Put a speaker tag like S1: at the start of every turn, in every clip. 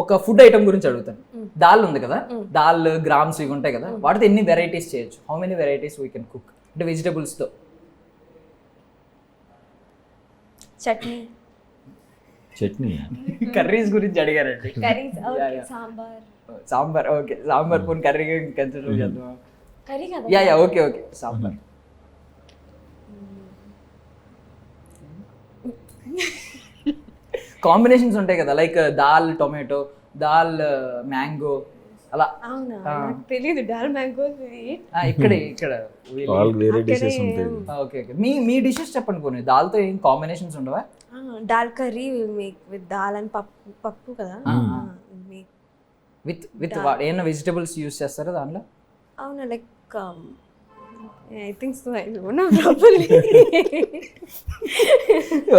S1: ఒక food item గురించి అడుగుతాను. దాల్ ఉంది కదా, దాల్ గ్రామ్స్ ఇవి ఉంటాయి కదా, వాటితో ఎన్ని వెరైటీస్ చేయొచ్చు? How many varieties we can cook అంటే వెజిటబుల్స్ తో?
S2: చట్నీ
S1: కర్రీస్ గురించి అడిగారండి.
S2: కర్రీస్ సాంబార్
S1: సాంబార్ ఓకే, సాంబార్ పోనీ కర్రీ కన్సిడర్ చేద్దాం.
S2: కర్రీ కదా
S1: yeah okay okay sambar. Combinations ఉంటాయి కదా, like dal tomato, dal mango అలా.
S2: అవునా, నాకు తెలియదు డాల్ మ్యాంగో
S1: ఇక్కడ
S3: వెరైటీస్ ఉంటాయి.
S1: ఓకే ఓకే, మీ డిషెస్ చెప్పండి పోనీ. దాల్తో ఏం కాంబినేషన్స్ ఉండవా?
S2: Dal curry make with dal and పప్పు కదా,
S1: విత్ ఏమైనా వెజిటబుల్స్ యూస్ చేస్తారా దాంట్లో?
S2: అవునా, like I think so, I don't know properly.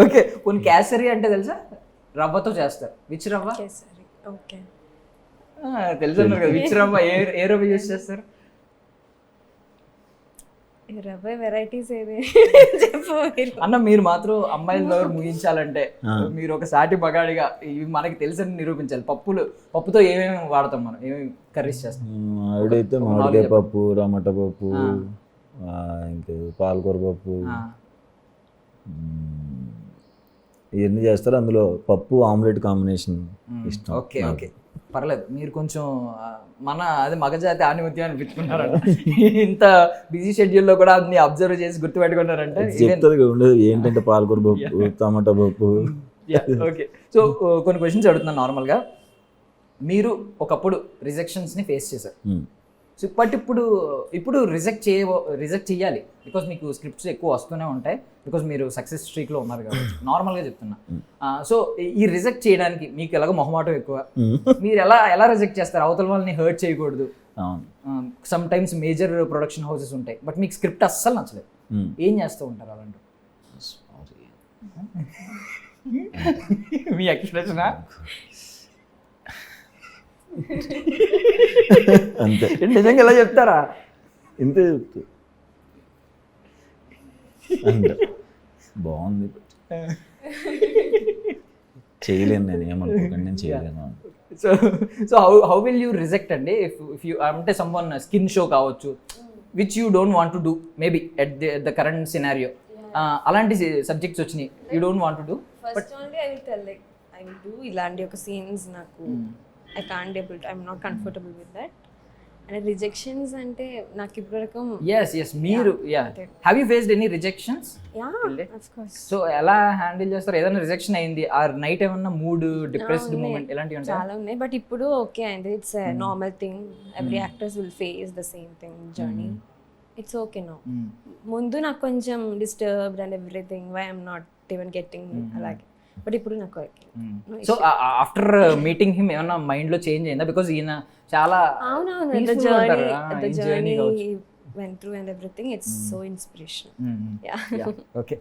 S1: Okay, పోనీ కేసరి అంటే తెలుసా? రవ్వతో చేస్తారు. విచ్ రవ్వ?
S2: కేసరి ఓకే,
S1: తెలుసు అన్నారు కదా. విచ్ రవ్వ? ఏ రవ్వ యూస్ చేస్తారు?
S2: రవ్వ వెరైటీస్ ఏది చెప్పు
S1: అన్న. మీరు మాత్రం అమ్మాయిల ముగించాలంటే మీరు ఒక సాటి మగాడిగా ఇవి మనకి తెలుసని నిరూపించాలి. పప్పుతో ఏమేమి వాడతాం మనం, ఏమేమి కర్రీస్ చేస్తాం?
S3: ఆవిడైతే మామిడికాయ పప్పు, టమాటా పప్పు, ఇంకా పాలకూర పప్పు, ఇవన్నీ చేస్తారు. అందులో పప్పు ఆమ్లెట్ కాంబినేషన్ ఇష్టం.
S1: ఓకే ఓకే, పర్లేదు. మీరు కొంచెం అది మగజాతి ఆనిమత్యం అనిపించుకున్నారంట. ఇంత బిజీ షెడ్యూల్లో కూడా అన్ని అబ్జర్వ్ చేసి గుర్తుపెట్టుకున్నారంటే
S3: చెప్తుంది ఉండదు ఏంటంటే పాలకూర పప్పు, టమాటా పప్పు.
S1: ఓకే, సో కొన్ని క్వశ్చన్స్ అడుగుతున్నాను నార్మల్గా. మీరు ఒకప్పుడు రిజెక్షన్స్ని ఫేస్ చేశారు. సో బట్ ఇప్పుడు రిజెక్ట్ చేయాలి బికాస్ మీకు స్క్రిప్ట్స్ ఎక్కువ వస్తూనే ఉంటాయి, బికాస్ మీరు సక్సెస్ స్ట్రీక్లో ఉన్నారు కాబట్టి. నార్మల్గా చెప్తున్నా. సో ఈ రిజెక్ట్ చేయడానికి మీకు ఎలాగో మొహమాటం ఎక్కువ, మీరు ఎలా రిజెక్ట్ చేస్తారు? అవతల వాళ్ళని హర్ట్ చేయకూడదు. Some times major production houses ఉంటాయి, బట్ మీకు స్క్రిప్ట్ అస్సలు నచ్చలేదు. ఏం చేస్తూ ఉంటారు అలాంటి? మీ ఎక్స్ప్రెషనా?
S3: అంతే,
S1: నిజంగా ఎలా చెప్తారా?
S3: ఇంతే చెప్తా. అంటే బాగుంది, చేయలేను, నేను ఏమనుకోకండి, నేను చేయలేను.
S1: So how will you reject అండి ఇఫ్ యూ అంటే సమ్వన్ స్కిన్ షో కావచ్చు which you don't want to do, maybe at the current scenario, అలాంటి సబ్జెక్ట్స్ వచ్చినాయి, you don't want to do.
S2: First only I will tell like I will do ఇలాంటి ఒక scenes నాకు I can't able to, I'm not comfortable with that. And rejections ante నాకు ఇప్పటివరకు
S1: yes మీరు have you faced any rejections?
S2: of course.
S1: So ఎలా handle చేస్తారు? ఏదైనా rejection అయింది ఆర్ నైట్ ఏమన్నా మూడ్ డిప్రెస్డ్ మూమెంట్ ఇలాంటివి ఉంటాయి?
S2: చాలా ఉన్నాయి, బట్ ఇప్పుడు ఓకే అండి, it's a normal thing. Every actors will face the same thing journey. It's okay now. ముందు నాకు కొంచెం disturbed and everything, why I'm not even getting అలాగే, బట్ ఇప్పుడు నాకు
S1: సో ఆఫ్టర్ మీటింగ్ హిమ్ ఏమన్నా మైండ్ లో చేంజ్ అయిందా? బికాజ్ ఈయన చాలా
S2: అవునవును, the journey he went through and everything, it's so inspirational.
S1: Okay.